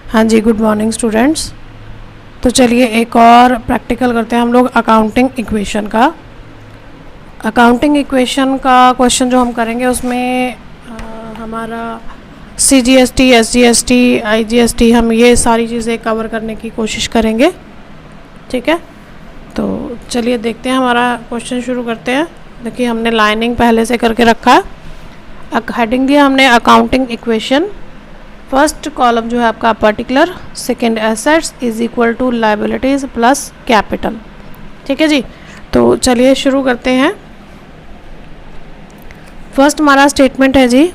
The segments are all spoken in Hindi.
हाँ जी, गुड मॉर्निंग स्टूडेंट्स। तो चलिए एक और प्रैक्टिकल करते हैं हम लोग अकाउंटिंग इक्वेशन का। अकाउंटिंग इक्वेशन का क्वेश्चन जो हम करेंगे उसमें हमारा CGST, SGST, IGST हम ये सारी चीज़ें कवर करने की कोशिश करेंगे। ठीक है, तो चलिए देखते हैं, हमारा क्वेश्चन शुरू करते हैं। देखिए हमने लाइनिंग पहले से करके रखा है। हेडिंग दिया हमने अकाउंटिंग इक्वेशन। फर्स्ट कॉलम जो है आपका particular, second assets is equal to liabilities plus capital. ठीक है जी, तो चलिए शुरू करते हैं। फर्स्ट हमारा स्टेटमेंट है जी,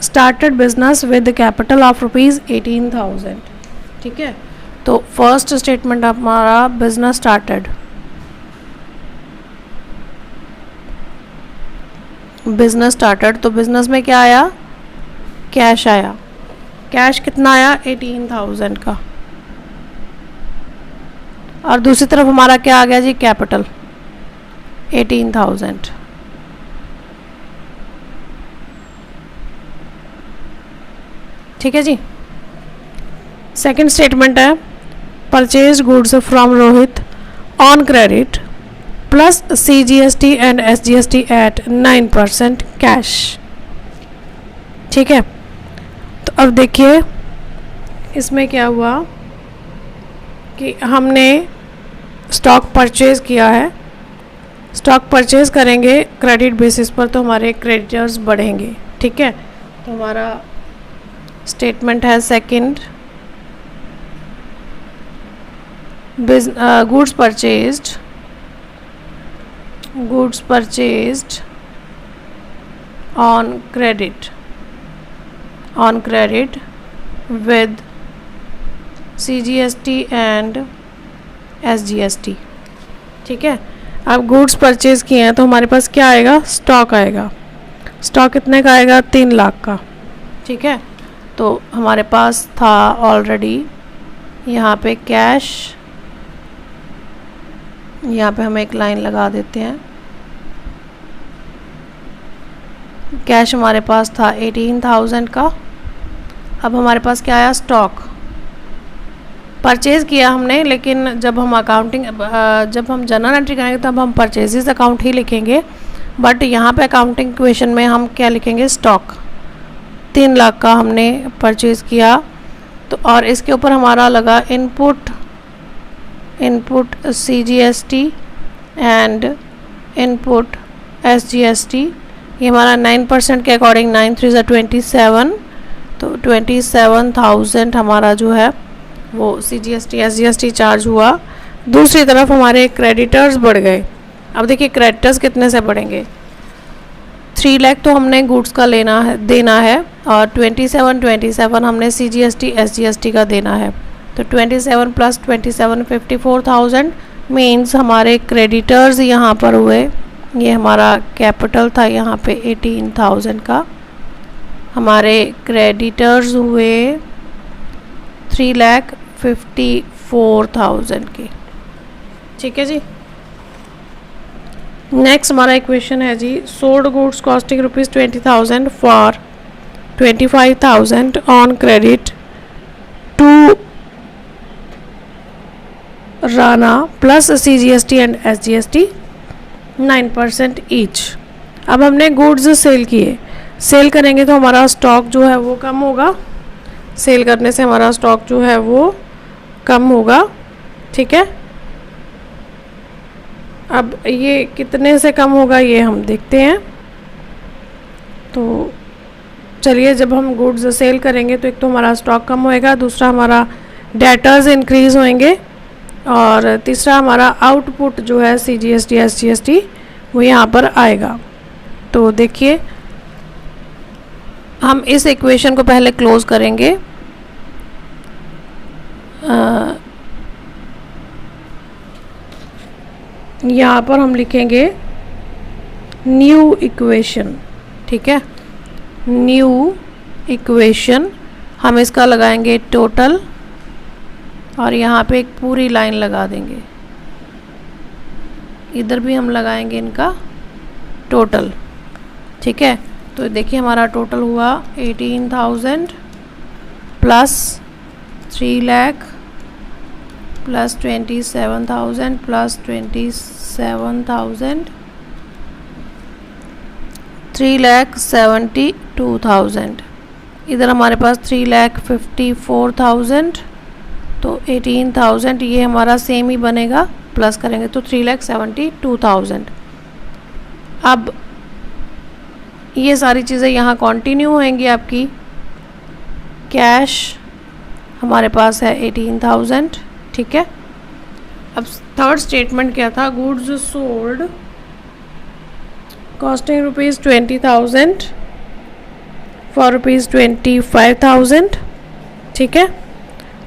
started business with capital of ₹18,000। ठीक है, तो फर्स्ट स्टेटमेंट हमारा बिजनेस स्टार्टेड, तो बिजनेस में क्या आया, कैश आया। कैश कितना आया, 18,000 का। और दूसरी तरफ हमारा क्या आ गया जी, कैपिटल 18,000। ठीक है जी। सेकंड स्टेटमेंट है, purchase goods from Rohit on credit plus CGST and SGST at 9% cash. ठीक है, तो अब देखिए इसमें क्या हुआ कि हमने स्टॉक परचेज किया है। स्टॉक परचेज करेंगे क्रेडिट बेसिस पर तो हमारे क्रेडिटर्स बढ़ेंगे। ठीक है, तो हमारा स्टेटमेंट है second, goods purchased on credit with CGST and SGST। ठीक है, अब गुड्स परचेज किए हैं तो हमारे पास क्या आएगा, स्टॉक आएगा। स्टॉक कितने का आएगा, 3 लाख का। ठीक है, तो हमारे पास था ऑलरेडी यहाँ पे कैश, यहाँ पे हम एक लाइन लगा देते हैं। कैश हमारे पास था 18,000 का। अब हमारे पास क्या आया, स्टॉक परचेज किया हमने, लेकिन जब हम जर्नल एंट्री करेंगे तब हम परचेजेस अकाउंट ही लिखेंगे, बट यहाँ पे अकाउंटिंग इक्वेशन में हम क्या लिखेंगे, स्टॉक 3 लाख का हमने परचेज किया। तो और इसके ऊपर हमारा लगा input CGST and input SGST। ये हमारा 9% के अकॉर्डिंग 9 3 27, तो 27,000 हमारा जो है वो CGST SGST चार्ज हुआ। दूसरी तरफ हमारे क्रेडिटर्स बढ़ गए। अब देखिए क्रेडिटर्स कितने से बढ़ेंगे, 3 लाख तो हमने गुड्स का देना है और 27 हमने CGST SGST का देना है। तो 27 प्लस 27 54,000 मीन्स हमारे क्रेडिटर्स यहाँ पर हुए, ये हमारा कैपिटल था यहाँ पे 18,000 का, हमारे क्रेडिटर्स हुए 3,54,000 के। ठीक है जी। नेक्स्ट हमारा इक्वेशन है जी, sold goods costing ₹20,000 for 25,000 on credit to Rana plus CGST and SGST 9% each. अब हमने गुड्स सेल किए, सेल करेंगे तो हमारा स्टॉक जो है वो कम होगा। सेल करने से हमारा स्टॉक जो है वो कम होगा। ठीक है, अब ये कितने से कम होगा ये हम देखते हैं। तो चलिए, जब हम गुड्स सेल करेंगे तो एक तो हमारा स्टॉक कम होएगा, दूसरा हमारा डेटर्स इंक्रीज होंगे, और तीसरा हमारा आउटपुट जो है CGST SGST वो यहाँ पर आएगा। तो देखिए हम इस इक्वेशन को पहले क्लोज करेंगे। यहाँ पर हम लिखेंगे न्यू इक्वेशन। ठीक है, न्यू इक्वेशन, हम इसका लगाएंगे टोटल और यहाँ पे एक पूरी लाइन लगा देंगे, इधर भी हम लगाएंगे इनका टोटल। ठीक है, तो देखिए हमारा टोटल हुआ 18,000 प्लस 3 लाख प्लस 27,000 प्लस 27,000 3,72,000। इधर हमारे पास 3,54,000 तो 18,000 ये हमारा सेम ही बनेगा, प्लस करेंगे तो 3,72,000। अब ये सारी चीज़ें यहाँ कंटिन्यू होंगी आपकी। कैश हमारे पास है 18,000, ठीक है। अब थर्ड स्टेटमेंट क्या था, goods sold costing rupees 20,000 for rupees 25,000, ठीक है।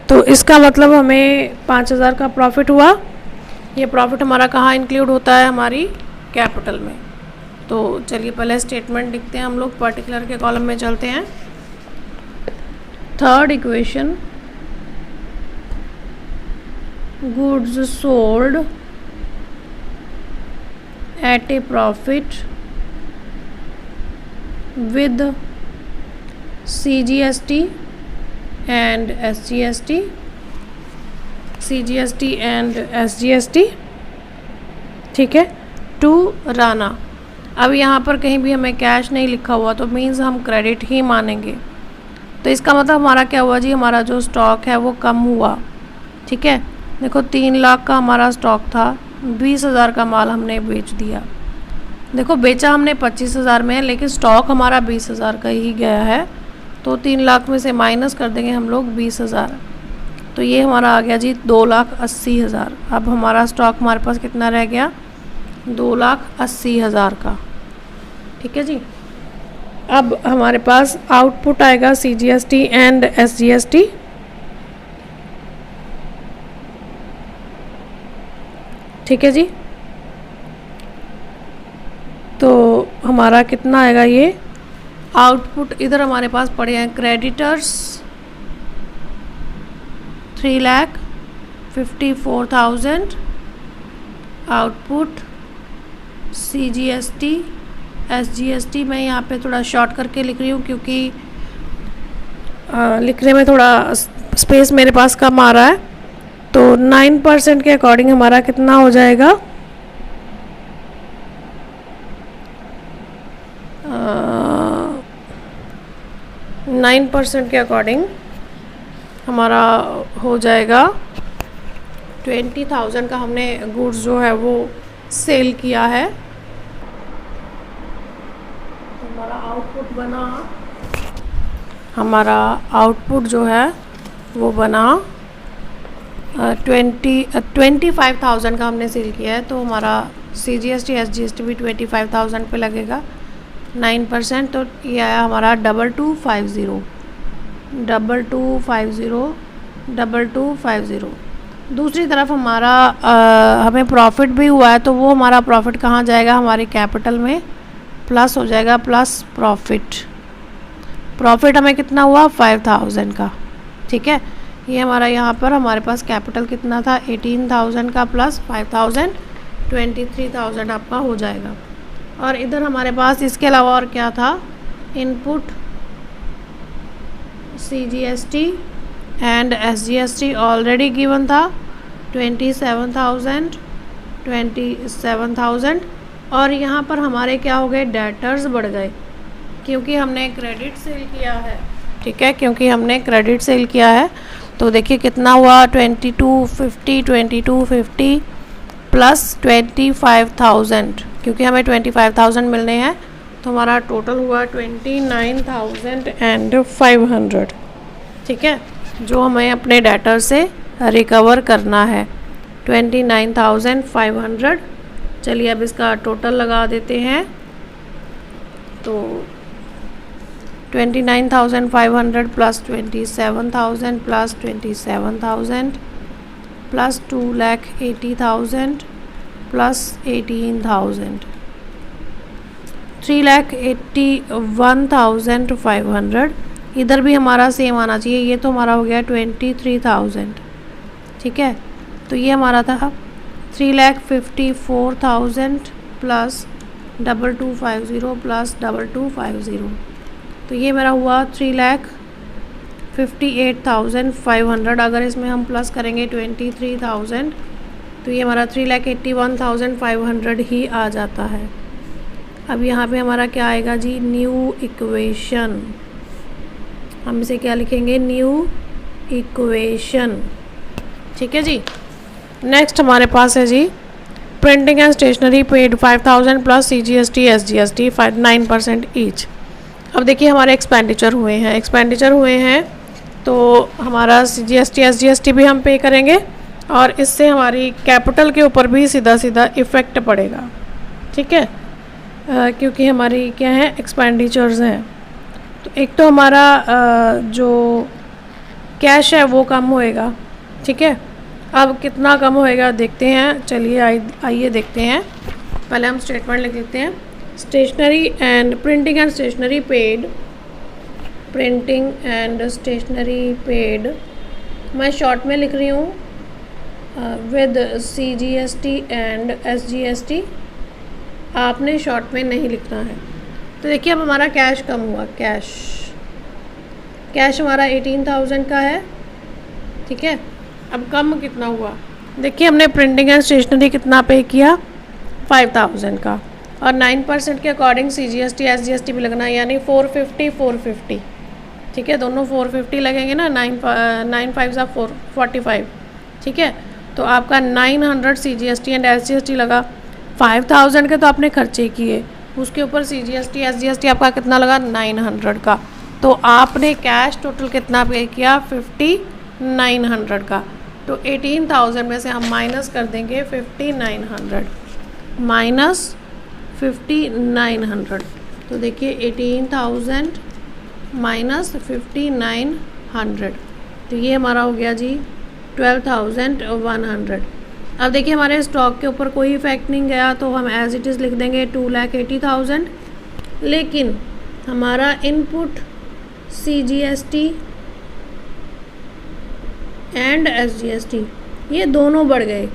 तो इसका मतलब हमें 5,000 का प्रॉफिट हुआ। ये प्रॉफिट हमारा कहाँ इंक्लूड होता है, हमारी कैपिटल में। तो चलिए पहले स्टेटमेंट लिखते हैं हम लोग, पर्टिकुलर के कॉलम में चलते हैं। Third equation, goods sold at A profit with CGST and SGST, CGST and SGST, ठीक है, टू राना। अब यहाँ पर कहीं भी हमें कैश नहीं लिखा हुआ तो मीन्स हम क्रेडिट ही मानेंगे। तो इसका मतलब हमारा क्या हुआ जी, हमारा जो स्टॉक है वो कम हुआ, ठीक है। देखो 3 लाख का हमारा स्टॉक था, 20,000 का माल हमने बेच दिया। देखो बेचा हमने 25,000 में, लेकिन स्टॉक हमारा 20,000 का ही गया है। तो 3 लाख में से माइनस कर देंगे हम लोग 20,000, तो ये हमारा आ गया जी 2,80,000। अब हमारा स्टॉक हमारे पास कितना रह गया, 2,80,000 का, ठीक है जी। अब हमारे पास आउटपुट आएगा CGST एंड SGST, ठीक है जी। तो हमारा कितना आएगा ये आउटपुट, इधर हमारे पास पड़े हैं क्रेडिटर्स 3,54,000, आउटपुट CGST SGST। मैं यहाँ पे थोड़ा शॉर्ट करके लिख रही हूँ क्योंकि लिखने में थोड़ा स्पेस मेरे पास कम आ रहा है। तो 9% के अकॉर्डिंग हमारा कितना हो जाएगा, 9% के अकॉर्डिंग हमारा हो जाएगा 20,000 का हमने गुड्स जो है वो सेल किया है। हमारा आउटपुट जो है वो बना 25,000 का हमने सेल किया है। तो हमारा CGST SGST भी 25,000 पे लगेगा, 9%। तो ये आया हमारा 2250। दूसरी तरफ हमारा हमें प्रॉफिट भी हुआ है, तो वो हमारा प्रॉफिट कहाँ जाएगा, हमारी कैपिटल में प्लस हो जाएगा, प्लस प्रॉफिट हमें कितना हुआ 5,000 का, ठीक है। ये हमारा यहाँ पर हमारे पास कैपिटल कितना था 18,000 का प्लस 5,000, 23,000 आपका हो जाएगा। और इधर हमारे पास इसके अलावा और क्या था, input CGST and SGST already given था 27,000। और यहाँ पर हमारे क्या हो गए, डेटर्स बढ़ गए क्योंकि हमने क्रेडिट सेल किया है, ठीक है, क्योंकि हमने क्रेडिट सेल किया है। तो देखिए कितना हुआ 2250 प्लस 25,000, क्योंकि हमें 25,000 मिलने हैं तो हमारा टोटल हुआ 29,500, ठीक है, जो हमें अपने डेटर से रिकवर करना है 29,500। चलिए अब इसका टोटल लगा देते हैं। तो 29,500 प्लस 27,000 प्लस 27,000 प्लस 2,80,000 प्लस 18,000, 3,81,500। इधर भी हमारा सेम आना चाहिए, ये तो हमारा हो गया 23,000, ठीक है। तो ये हमारा था 3,54,000 प्लस 2250 प्लस 2250। तो ये मेरा हुआ 3,54,000 58,500। अगर इसमें हम प्लस करेंगे 23,000 तो ये हमारा 3,81,500 ही आ जाता है। अब यहाँ पे हमारा क्या आएगा जी, न्यू इक्वेशन। हम इसे क्या लिखेंगे, न्यू इक्वेशन। ठीक है जी। नेक्स्ट हमारे पास है जी printing and stationery paid 5,000 plus CGST SGST 9% each. अब देखिए हमारे एक्सपेंडिचर हुए हैं तो हमारा CGST SGST भी हम पे करेंगे और इससे हमारी कैपिटल के ऊपर भी सीधा सीधा इफ़ेक्ट पड़ेगा। ठीक है, क्योंकि हमारी क्या है, एक्सपेंडिचर्स हैं। तो एक तो हमारा जो कैश है वो कम होएगा। ठीक है, अब कितना कम होएगा देखते हैं, चलिए आइए देखते हैं। पहले हम स्टेटमेंट लिख लेते हैं। Stationery and printing and stationery paid मैं शॉर्ट में लिख रही हूँ विद CGST एंड SGST। आपने शॉर्ट में नहीं लिखना है। तो देखिए अब हमारा कैश कम हुआ, कैश हमारा 18,000 का है। ठीक है, अब कम कितना हुआ, देखिए हमने प्रिंटिंग एंड स्टेशनरी कितना पे किया, 5,000 का, और 9% के अकॉर्डिंग CGST SGST भी लगना है, यानी 450। ठीक है, दोनों 450 लगेंगे ना, 9 5 45। ठीक है, तो आपका 900 CGST एंड SGST लगा। 5,000 के तो आपने खर्चे किए, उसके ऊपर CGST SGST आपका कितना लगा, 900 का। तो आपने कैश टोटल कितना पे किया, 5,900 का। तो 18,000 में से हम माइनस कर देंगे 5,900 माइनस 5,900। तो देखिए 18,000 माइनस 5,900, तो ये हमारा हो गया जी 12,100। अब देखिए हमारे स्टॉक के ऊपर कोई इफेक्ट नहीं गया, तो हम एज इट इज़ लिख देंगे 2,80,000। लेकिन हमारा इनपुट CGST एंड SGST ये दोनों बढ़ गए।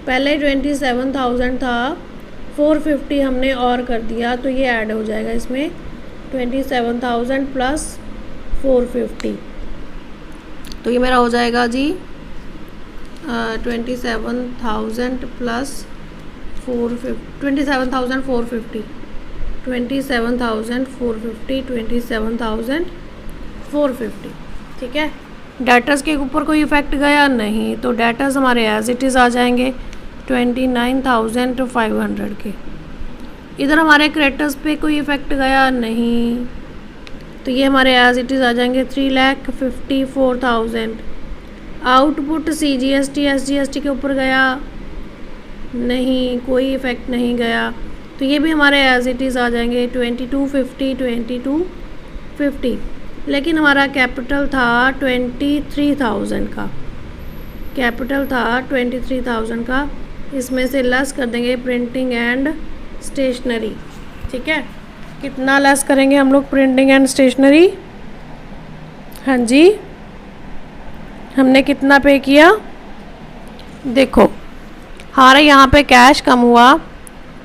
पहले 27,000 था, 450 हमने और कर दिया, तो ये ऐड हो जाएगा इसमें 27,000 प्लस 450। तो ये मेरा हो जाएगा जी 27,000 प्लस 450, 27,450, 27,450। ठीक है, डेटर्स के ऊपर कोई इफेक्ट गया नहीं, तो डेटर्स हमारे एज इट इज़ आ जाएंगे 29,500 के। इधर हमारे क्रेडिटर्स पे कोई इफेक्ट गया नहीं, तो ये हमारे एज इट इज़ आ जाएंगे 3,54,000। आउटपुट CGST SGST के ऊपर गया नहीं, कोई इफेक्ट नहीं गया, तो ये भी हमारे एज इट इज़ आ जाएंगे 2250। लेकिन हमारा कैपिटल था 23,000 का, इसमें से लेस कर देंगे प्रिंटिंग एंड स्टेशनरी। ठीक है, कितना लेस करेंगे हम लोग प्रिंटिंग एंड स्टेशनरी, हाँ जी, हमने कितना पे किया, देखो हमारे यहाँ पे कैश कम हुआ,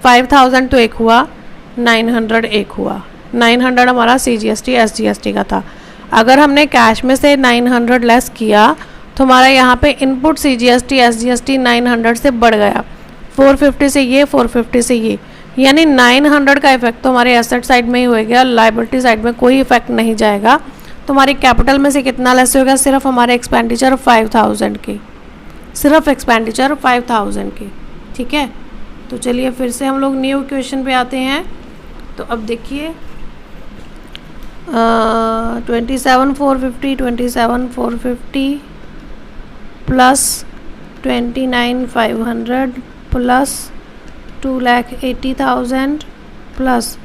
5,000 तो एक हुआ, 900 एक हुआ। 900 हमारा CGST SGST का था। अगर हमने कैश में से 900 लेस किया तो हमारा यहाँ पे इनपुट CGST SGST 900 से बढ़ गया, 450 से ये, 450 से ये, यानी 900 का इफेक्ट तो हमारे एसेट साइड में ही होएगा, लाइबिलिटी साइड में कोई इफेक्ट नहीं जाएगा। तो हमारी कैपिटल में से कितना लेस होगा, सिर्फ हमारे एक्सपेंडिचर 5,000 के, सिर्फ एक्सपेंडिचर 5,000 के। ठीक है, तो चलिए फिर से हम लोग न्यू क्वेश्चन पे आते हैं। तो अब देखिए 27,450 प्लस 29,500 प्लस 2,80,000 प्लस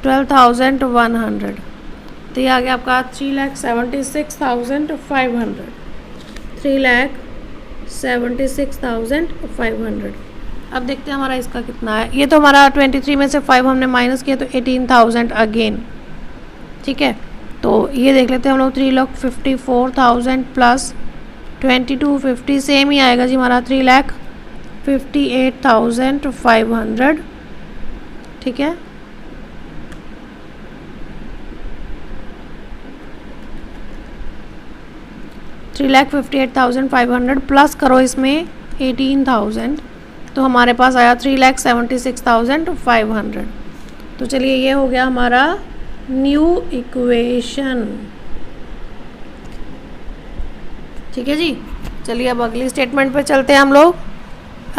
12,100, तो ये आ गया आपका 3,76,500, 3,76,500। अब देखते हैं हमारा इसका कितना है। ये तो हमारा 23 में से 5 हमने माइनस किया, तो 18,000 अगेन। ठीक है, तो ये देख लेते हैं हम लोग 3,54,000 प्लस 2250, सेम ही आएगा जी हमारा 3,58,500। ठीक है, 3,58,500 प्लस करो इसमें 18,000, तो हमारे पास आया 3,76,500। तो चलिए ये हो गया हमारा न्यू इक्वेशन। ठीक है जी। चलिए अब अगली स्टेटमेंट पे चलते हैं हम लोग।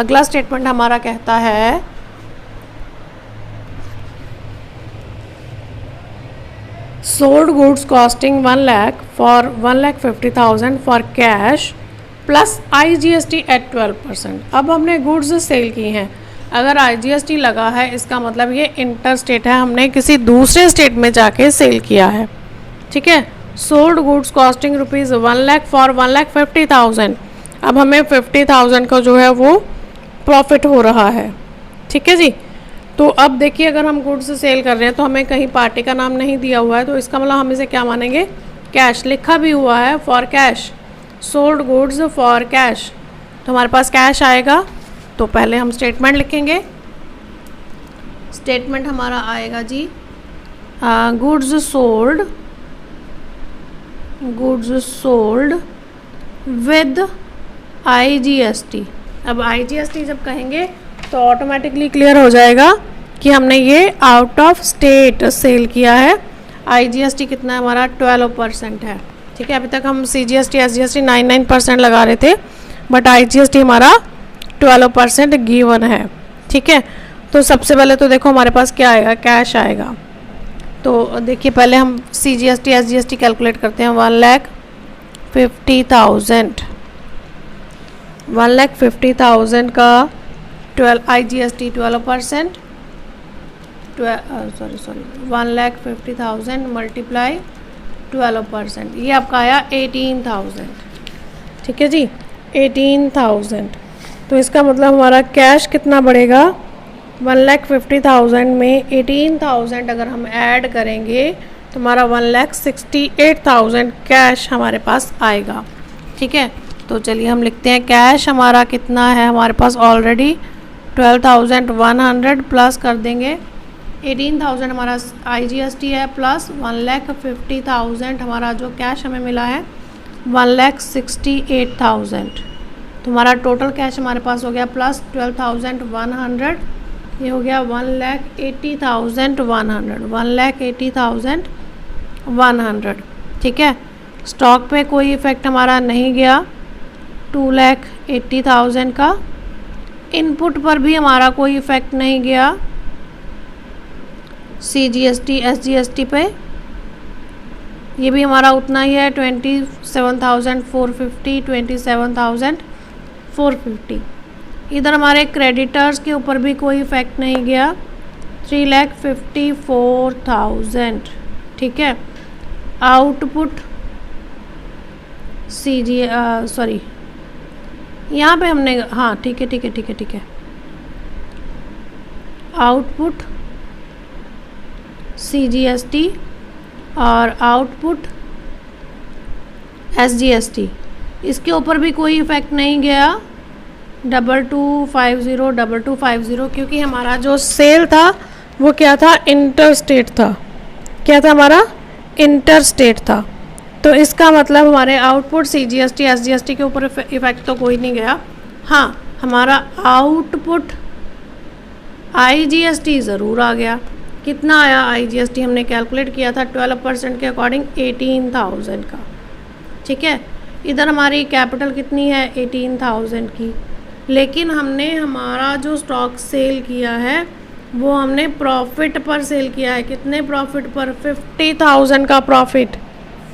अगला स्टेटमेंट हमारा कहता है sold goods costing 1 lakh for 1,50,000 for cash plus IGST at 12%। अब हमने गुड्स सेल की हैं, अगर IGST लगा है इसका मतलब ये इंटर स्टेट है, हमने किसी दूसरे स्टेट में जाके सेल किया है। ठीक है। Sold goods costing rupees 1 lakh for 1,50,000। अब हमें 50,000 का जो है वो प्रॉफिट हो रहा है। ठीक है जी। तो अब देखिए अगर हम गुड्स सेल कर रहे हैं तो हमें कहीं पार्टी का नाम नहीं दिया हुआ है, तो इसका मतलब हम इसे क्या मानेंगे, कैश। लिखा भी हुआ है for cash, sold goods for cash, तो हमारे पास कैश आएगा। तो पहले हम स्टेटमेंट लिखेंगे। स्टेटमेंट हमारा आएगा जी गुड्स सोल्ड विद IGST। अब IGST जब कहेंगे तो ऑटोमेटिकली क्लियर हो जाएगा कि हमने ये आउट ऑफ स्टेट सेल किया है। IGST कितना है हमारा 12% है। ठीक है। अभी तक हम CGST SGST 9% लगा रहे थे, बट IGST हमारा 12% गिवन है। ठीक है। तो सबसे पहले तो देखो हमारे पास क्या आएगा, कैश आएगा। तो देखिए पहले हम CGST SGST कैलकुलेट करते हैं। 1,50,000 1,50,000 का 12 IGST 12%, 1,50,000 मल्टीप्लाई 12%, ये आपका आया 18,000। ठीक है जी, 18,000। तो इसका मतलब हमारा कैश कितना बढ़ेगा, 1,50,000 में 18,000 अगर हम ऐड करेंगे तो हमारा 1,68,000 कैश हमारे पास आएगा। ठीक है। तो चलिए हम लिखते हैं कैश हमारा कितना है, हमारे पास ऑलरेडी 12,100 प्लस कर देंगे 18,000 हमारा IGST है, प्लस 1,50,000 हमारा जो कैश हमें मिला है 1,68,000। तो हमारा टोटल कैश हमारे पास हो गया प्लस 12,100, ये हो गया 1,80,100। ठीक है। स्टॉक पे कोई इफ़ेक्ट हमारा नहीं गया 2,80,000 का। इनपुट पर भी हमारा कोई इफ़ेक्ट नहीं गया CGST SGST पे, ये भी हमारा उतना ही है 27,450 27,450। इधर हमारे क्रेडिटर्स के ऊपर भी कोई इफ़ेक्ट नहीं गया 3,54,000। ठीक है। आउटपुट सॉरी यहाँ पे हमने, हाँ ठीक है। आउटपुट CGST और आउटपुट SGST, इसके ऊपर भी कोई इफ़ेक्ट नहीं गया 2250, क्योंकि हमारा जो सेल था वो क्या था, इंटर स्टेट था। क्या था हमारा, इंटर स्टेट था। तो इसका मतलब हमारे आउटपुट CGST SGST के ऊपर इफ़ेक्ट तो कोई नहीं गया। हाँ, हमारा आउटपुट IGST ज़रूर आ गया। कितना आया IGST, हमने कैलकुलेट किया था 12% के अकॉर्डिंग 18,000 का। ठीक है। इधर हमारी कैपिटल कितनी है 18,000 की, लेकिन हमने हमारा जो स्टॉक सेल किया है वो हमने प्रॉफिट पर सेल किया है। कितने प्रॉफिट पर, 50,000 का प्रॉफिट।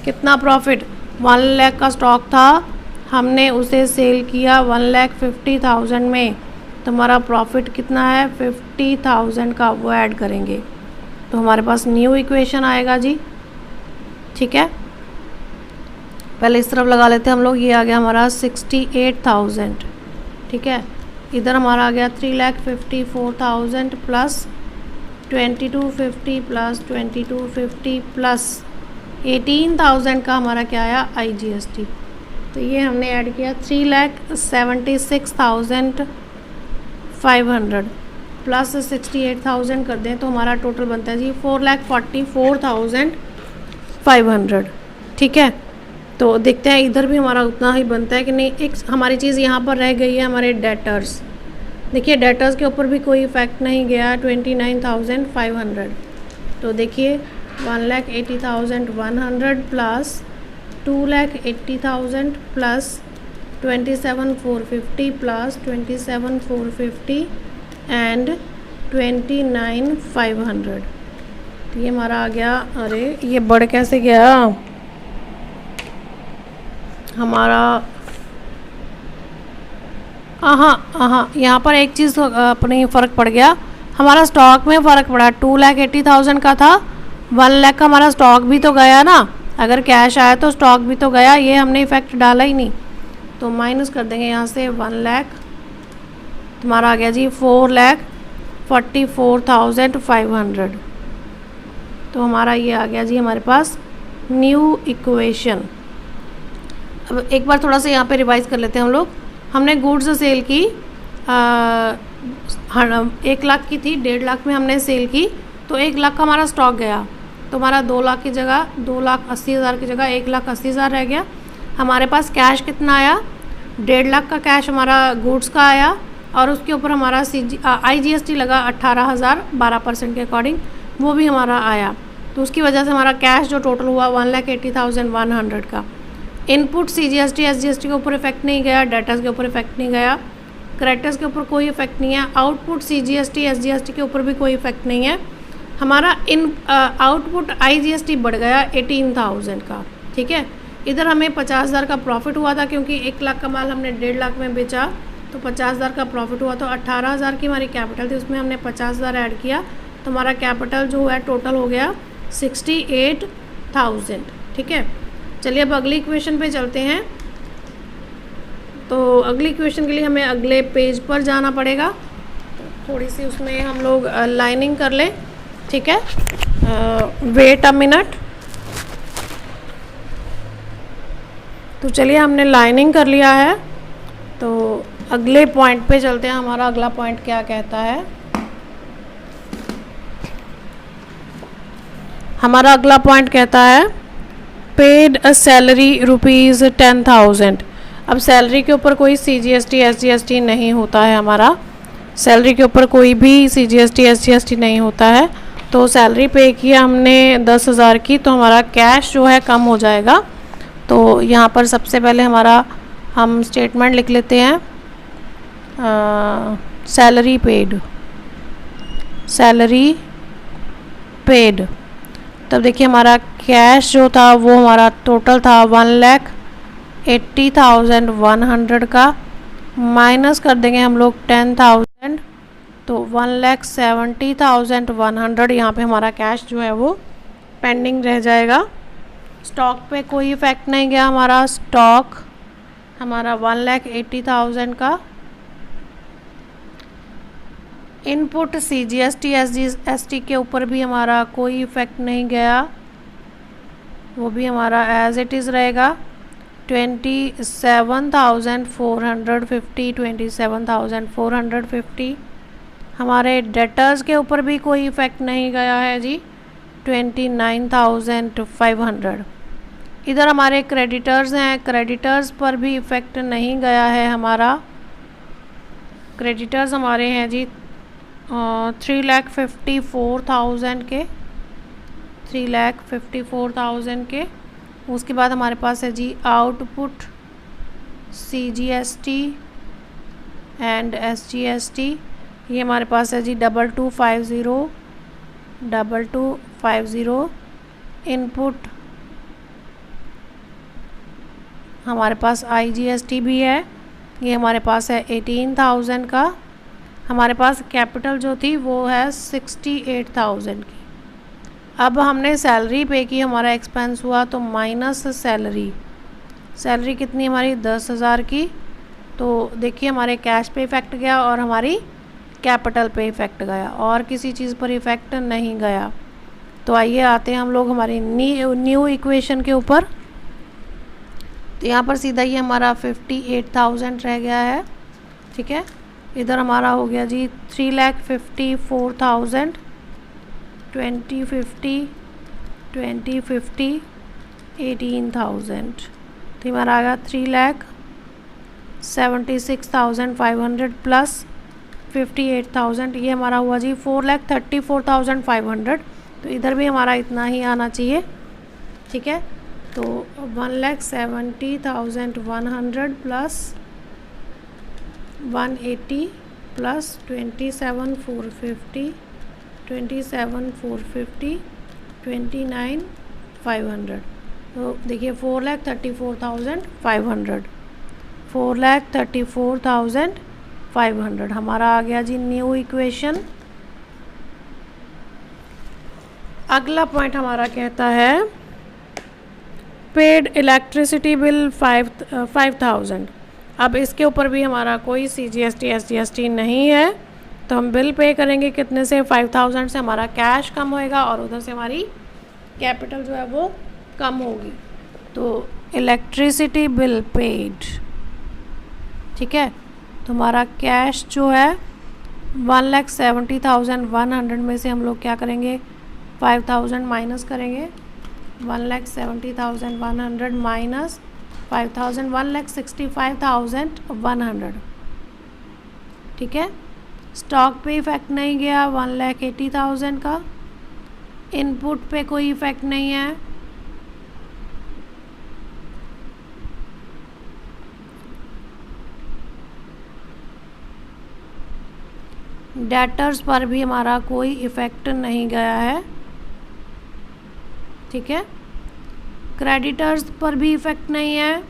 कितना प्रॉफिट, 1 लाख का स्टॉक था, हमने उसे सेल किया 1,50,000 में, तो हमारा प्रॉफिट कितना है 50,000 का, वो ऐड करेंगे तो हमारे पास न्यू इक्वेशन आएगा जी। ठीक है। पहले इस तरफ लगा लेते हैं हम लोग, ये आ गया हमारा 68,000। ठीक है। इधर हमारा आ गया 3,54,000 प्लस 2250 प्लस 2250 प्लस 18,000 का हमारा क्या आया IGST। तो ये हमने ऐड किया 3,76,500 प्लस 68,000 कर दें तो हमारा टोटल बनता है जी 4,44,500। ठीक है। तो देखते हैं इधर भी हमारा उतना ही बनता है कि नहीं। एक हमारी चीज़ यहाँ पर रह गई है, हमारे डेटर्स। देखिए डेटर्स के ऊपर भी कोई इफ़ेक्ट नहीं गया, 29,500। तो देखिए 1,80,100 प्लस 2,80,000 प्लस 27,450 प्लस 27,450 एंड 29,500। तो ये हमारा आ गया। अरे ये बढ़ कैसे गया हमारा? हाँ, यहाँ पर एक चीज़ अपनी फ़र्क पड़ गया, हमारा स्टॉक में फ़र्क पड़ा। 2,80,000 का था, 1 लाख का हमारा स्टॉक भी तो गया ना। अगर कैश आया तो स्टॉक भी तो गया, ये हमने इफ़ेक्ट डाला ही नहीं। तो माइनस कर देंगे यहाँ से 1 लाख, तुम्हारा आ गया जी 4,44,500। तो हमारा ये आ गया जी हमारे पास न्यू इक्वेशन। अब एक बार थोड़ा सा यहाँ पे रिवाइज कर लेते हैं हम लोग। हमने गुड्स सेल की 1 लाख की थी, 1.5 लाख में हमने सेल की, तो 1 लाख का हमारा स्टॉक गया। तो हमारा 2 लाख की जगह 2,80,000 की जगह 1,80,000 रह गया। हमारे पास कैश कितना आया? 1.5 लाख का कैश हमारा गुड्स का आया, और उसके ऊपर हमारा IGST लगा 18,000 12% के अकॉर्डिंग, वो भी हमारा आया। तो उसकी वजह से हमारा कैश जो टोटल हुआ 1,80,100 का। इनपुट CGST SGST के ऊपर इफेक्ट नहीं गया, डेटर्स के ऊपर इफेक्ट नहीं गया, क्रेडिटर्स के ऊपर कोई इफेक्ट नहीं है, आउटपुट CGST SGST के ऊपर भी कोई इफेक्ट नहीं है। हमारा आउटपुट IGST बढ़ गया 18,000 का, ठीक है। इधर हमें 50,000 का प्रॉफिट हुआ था, क्योंकि 1 लाख का माल हमने 1.5 लाख में बेचा, तो 50,000 का प्रॉफिट हुआ। तो 18,000 की हमारी कैपिटल थी, उसमें हमने 50,000 ऐड किया, तो हमारा कैपिटल जो है टोटल हो गया 68,000, ठीक है। चलिए अब अगली इक्वेशन पे चलते हैं। तो अगली इक्वेशन के लिए हमें अगले पेज पर जाना पड़ेगा, थोड़ी सी उसमें हम लोग लाइनिंग कर लें, ठीक है। Wait a minute. तो चलिए हमने लाइनिंग कर लिया है, तो अगले पॉइंट पे चलते हैं। हमारा अगला पॉइंट क्या कहता है? हमारा अगला पॉइंट कहता है पेड अ सैलरी ₹10,000। अब सैलरी के ऊपर कोई CGST SGST नहीं होता है, हमारा सैलरी के ऊपर कोई भी CGST SGST नहीं होता है। तो सैलरी पे किया हमने 10,000 की, तो हमारा कैश जो है कम हो जाएगा। तो यहाँ पर सबसे पहले हमारा हम स्टेटमेंट लिख लेते हैं, सैलरी पेड। तब देखिए हमारा कैश जो था वो हमारा टोटल था 1,80,100 का, माइनस कर देंगे हम लोग 10,000, तो 1,70,100 यहाँ पे हमारा कैश जो है वो पेंडिंग रह जाएगा। स्टॉक पे कोई इफेक्ट नहीं गया, हमारा स्टॉक हमारा 1,80,000 का। इनपुट CGST SGST के ऊपर भी हमारा कोई इफेक्ट नहीं गया, वो भी हमारा एज इट इज़ रहेगा। 27,450 27,450। हमारे डेटर्स के ऊपर भी कोई इफेक्ट नहीं गया है जी, 29,500। इधर हमारे क्रेडिटर्स हैं, क्रेडिटर्स पर भी इफेक्ट नहीं गया है हमारा। क्रेडिटर्स हमारे हैं जी 3,54,000 के, 3,54,000 के। उसके बाद हमारे पास है जी आउटपुट CGST एंड SGST, ये हमारे पास है जी 2250। इनपुट हमारे पास IGST भी है, ये हमारे पास है 18,000 का। हमारे पास कैपिटल जो थी वो है 68,000 की। अब हमने सैलरी पे की, हमारा एक्सपेंस हुआ, तो माइनस सैलरी कितनी हमारी 10,000 की। तो देखिए हमारे कैश पे इफ़ेक्ट गया और हमारी कैपिटल पे इफ़ेक्ट गया, और किसी चीज़ पर इफ़ेक्ट नहीं गया। तो आइए आते हैं हम लोग हमारी न्यू इक्वेशन के ऊपर। तो यहाँ पर सीधा ये हमारा 58,000 रह गया है, ठीक है। इधर हमारा हो गया जी 3,54,000, 2050, 18,000। तो हमारा आ गया 3,76,500 प्लस 58,000, ये हमारा हुआ जी 4,34,500। तो इधर भी हमारा इतना ही आना चाहिए, ठीक है। तो 1,70,100 प्लस 180 प्लस 27,450 29,500। तो देखिए 4,34,500 4,34,500 हमारा आ गया जी न्यू इक्वेशन। अगला पॉइंट हमारा कहता है पेड इलेक्ट्रिसिटी बिल 5,000। अब इसके ऊपर भी हमारा कोई CGST SGST नहीं है, तो हम बिल पे करेंगे कितने से, 5,000 से हमारा कैश कम होएगा और उधर से हमारी कैपिटल जो है वो कम होगी। तो इलेक्ट्रिसिटी बिल पेड, ठीक है। तो हमारा कैश जो है 1,70,100 में से हम लोग क्या करेंगे, 5,000 माइनस करेंगे। 1,70,100 माइनस 5,000 1,65,100, ठीक है। स्टॉक पे इफ़ेक्ट नहीं गया 1,80,000 का, इनपुट पे कोई इफ़ेक्ट नहीं है, डेटर्स पर भी हमारा कोई इफ़ेक्ट नहीं गया है, ठीक है। क्रेडिटर्स पर भी इफ़ेक्ट नहीं है,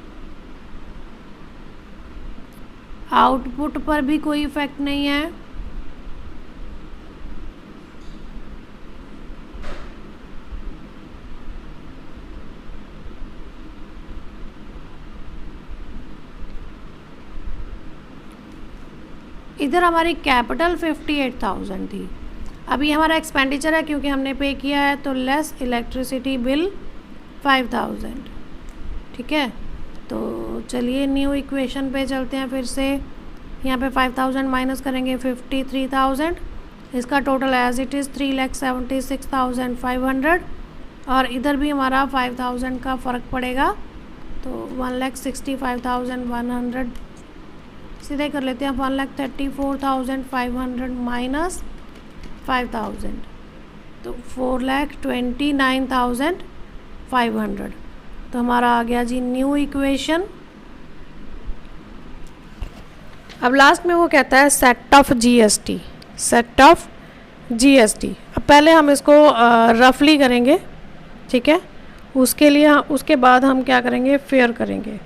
आउटपुट पर भी कोई इफ़ेक्ट नहीं है, इधर हमारी कैपिटल 58,000 थी। अभी हमारा एक्सपेंडिचर है क्योंकि हमने पे किया है, तो लेस इलेक्ट्रिसिटी बिल 5,000, ठीक है। तो चलिए न्यू इक्वेशन पे चलते हैं फिर से। यहाँ पे 5,000 माइनस करेंगे 53,000, इसका टोटल एज इट इज़ 3,76,500 और इधर भी हमारा 5,000 का फ़र्क पड़ेगा, तो 1,65,100 सीधे कर लेते हैं। 1,34,500 माइनस 5,000, तो 4,29,500। तो हमारा आ गया जी न्यू इक्वेशन। अब लास्ट में वो कहता है set of GST, set of GST। अब पहले हम इसको रफली करेंगे, ठीक है। उसके लिए उसके बाद हम क्या करेंगे, फेयर करेंगे,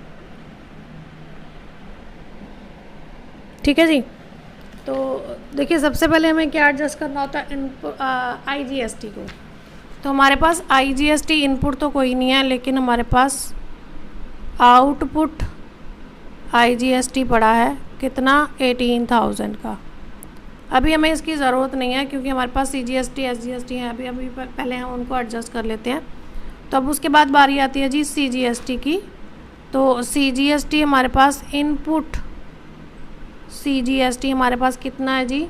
ठीक है जी। तो देखिए सबसे पहले हमें क्या एडजस्ट करना होता है, इनपुट IGST को। तो हमारे पास IGST इनपुट तो कोई नहीं है, लेकिन हमारे पास आउटपुट IGST पड़ा है कितना, 18,000 का। अभी हमें इसकी ज़रूरत नहीं है क्योंकि हमारे पास CGST SGST है, अभी पहले हम उनको एडजस्ट कर लेते हैं। तो अब उसके बाद बारी आती है जी CGST की। तो CGST हमारे पास इनपुट CGST हमारे पास कितना है जी,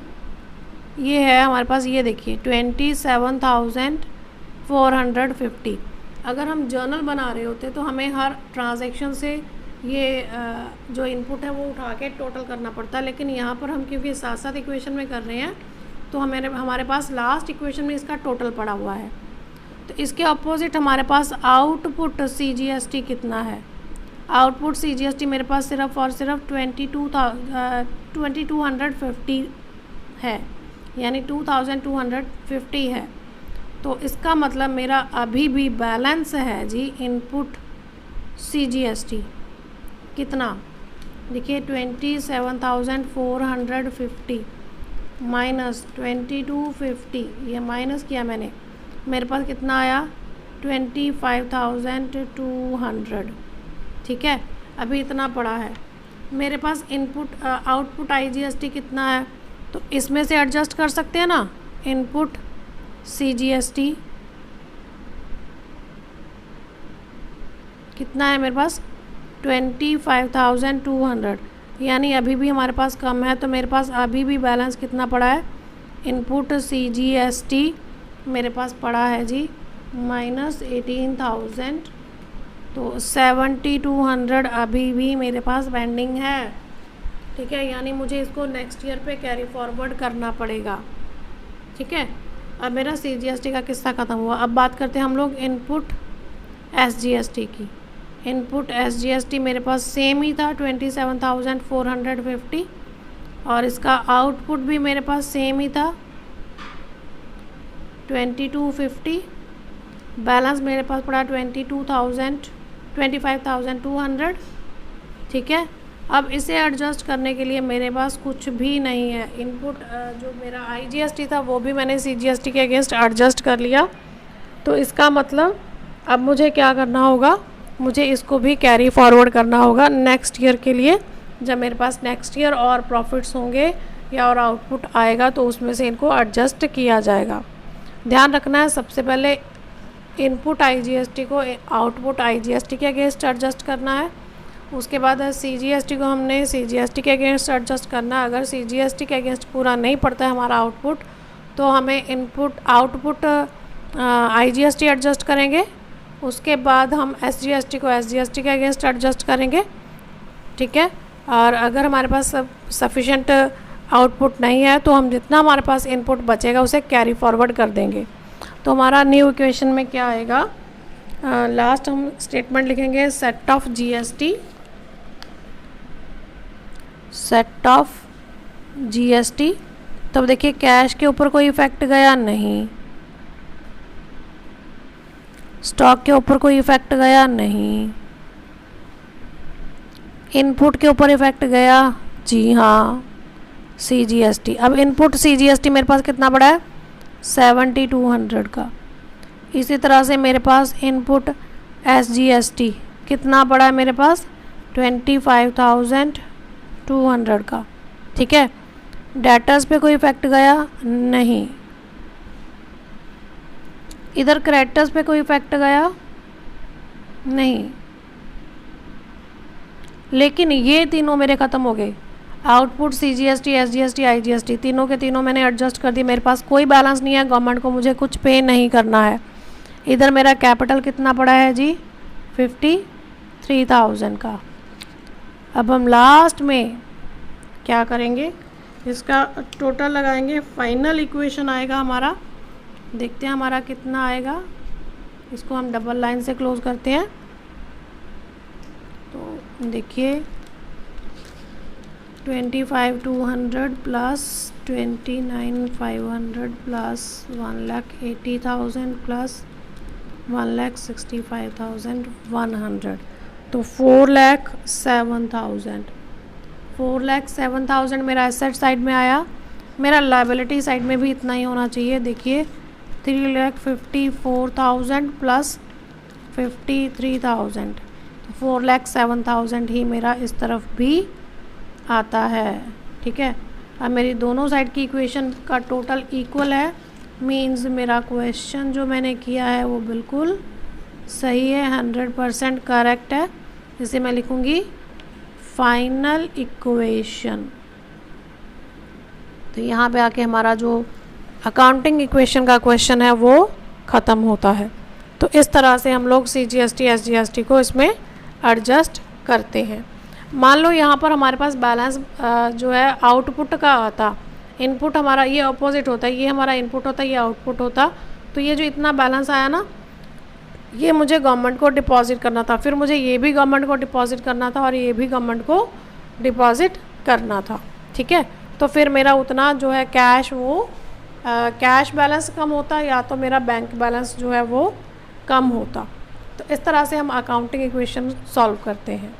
ये है हमारे पास, ये देखिए 27,450। अगर हम जर्नल बना रहे होते तो हमें हर ट्रांजैक्शन से ये जो इनपुट है वो उठा के टोटल करना पड़ता है, लेकिन यहाँ पर हम क्योंकि साथ साथ इक्वेशन में कर रहे हैं तो हमारे पास लास्ट इक्वेशन में इसका टोटल पड़ा हुआ है। तो इसके अपोजिट हमारे पास आउटपुट CGST कितना है, आउटपुट CGST मेरे पास सिर्फ और सिर्फ 2250 है, यानी 2250 है। तो इसका मतलब मेरा अभी भी बैलेंस है जी इनपुट CGST कितना, देखिए 27,450 माइनस 2250, ये माइनस किया मैंने, मेरे पास कितना आया 25,200, ठीक है। अभी इतना पड़ा है मेरे पास। इनपुट आउटपुट IGST कितना है, तो इसमें से एडजस्ट कर सकते हैं ना, इनपुट CGST कितना है मेरे पास 25,200, यानी अभी भी हमारे पास कम है। तो मेरे पास अभी भी बैलेंस कितना पड़ा है, इनपुट CGST मेरे पास पड़ा है जी -18,000। तो 7200 अभी भी मेरे पास पेंडिंग है, ठीक है, यानी मुझे इसको नेक्स्ट ईयर पे कैरी फॉरवर्ड करना पड़ेगा, ठीक है। अब मेरा CGST का किस्सा ख़त्म हुआ। अब बात करते हैं हम लोग इनपुट SGST की। इनपुट SGST मेरे पास सेम ही था 27,450 और इसका आउटपुट भी मेरे पास सेम ही था 2250। बैलेंस मेरे पास पड़ा 25,200, ठीक है। अब इसे एडजस्ट करने के लिए मेरे पास कुछ भी नहीं है। इनपुट जो मेरा IGST था वो भी मैंने CGST के अगेंस्ट एडजस्ट कर लिया। तो इसका मतलब अब मुझे क्या करना होगा, मुझे इसको भी कैरी फॉरवर्ड करना होगा नेक्स्ट ईयर के लिए। जब मेरे पास नेक्स्ट ईयर और प्रॉफिट्स होंगे या और आउटपुट आएगा तो उसमें से इनको एडजस्ट किया जाएगा। ध्यान रखना है, सबसे पहले इनपुट IGST को आउटपुट IGST के अगेंस्ट एडजस्ट करना है। उसके बाद CGST को हमने CGST के अगेंस्ट एडजस्ट करना है। अगर CGST के अगेंस्ट पूरा नहीं पड़ता है हमारा आउटपुट तो हमें आउटपुट IGST एडजस्ट करेंगे। उसके बाद हम SGST को SGST के अगेंस्ट एडजस्ट करेंगे, ठीक है। और अगर हमारे पास सफिशेंट आउटपुट नहीं है तो हम जितना हमारे पास इनपुट बचेगा उसे कैरी फॉरवर्ड कर देंगे। तो हमारा न्यू इक्वेशन में क्या आएगा, लास्ट हम स्टेटमेंट लिखेंगे सेट ऑफ GST। तब देखिए कैश के ऊपर कोई इफेक्ट गया नहीं, स्टॉक के ऊपर कोई इफेक्ट गया नहीं, इनपुट के ऊपर इफेक्ट गया, जी हाँ, CGST। अब इनपुट CGST मेरे पास कितना पड़ा है 7200 का। इसी तरह से मेरे पास इनपुट SGST कितना पड़ा है मेरे पास 25,200 का, ठीक है। डेटर्स पे कोई इफेक्ट गया नहीं, इधर क्रेडिटर्स पे कोई इफेक्ट गया नहीं, लेकिन ये तीनों मेरे ख़त्म हो गए। आउटपुट CGST SGST IGST तीनों के तीनों मैंने एडजस्ट कर दिए। मेरे पास कोई बैलेंस नहीं है, गवर्नमेंट को मुझे कुछ पे नहीं करना है। इधर मेरा कैपिटल कितना पड़ा है जी 53,000 का। अब हम लास्ट में क्या करेंगे, इसका टोटल लगाएंगे, फाइनल इक्वेशन आएगा हमारा। देखते हैं हमारा कितना आएगा। इसको हम डबल लाइन से क्लोज करते हैं। तो देखिए 25,200 प्लस 29,500 प्लस 1,80,000 प्लस 1,65,100 तो 4,07,000। 4,07,000 मेरा एसेट साइड में आया। मेरा लायबिलिटी साइड में भी इतना ही होना चाहिए। देखिए 3,54,000 प्लस 53,000 तो 4,07,000 ही मेरा इस तरफ भी आता है, ठीक है। अब मेरी दोनों साइड की इक्वेशन का टोटल इक्वल है, मीन्स मेरा क्वेश्चन जो मैंने किया है वो बिल्कुल सही है, 100% करेक्ट है। इसे मैं लिखूँगी फाइनल इक्वेशन। तो यहाँ पे आके हमारा जो अकाउंटिंग इक्वेशन का क्वेश्चन है वो ख़त्म होता है। तो इस तरह से हम लोग CGST SGST को इसमें एडजस्ट करते हैं। मान लो यहाँ पर हमारे पास बैलेंस जो है आउटपुट का आता, इनपुट हमारा ये अपोजिट होता है, ये हमारा इनपुट होता है, ये आउटपुट होता। तो ये जो इतना बैलेंस आया ना, ये मुझे गवर्नमेंट को डिपॉजिट करना था, फिर मुझे ये भी गवर्नमेंट को डिपॉजिट करना था और ये भी गवर्नमेंट को डिपॉजिट करना था, ठीक है। तो फिर मेरा उतना जो है कैश वो कैश बैलेंस कम होता या तो मेरा बैंक बैलेंस जो है वो कम होता। तो इस तरह से हम अकाउंटिंग इक्वेशन सॉल्व करते हैं।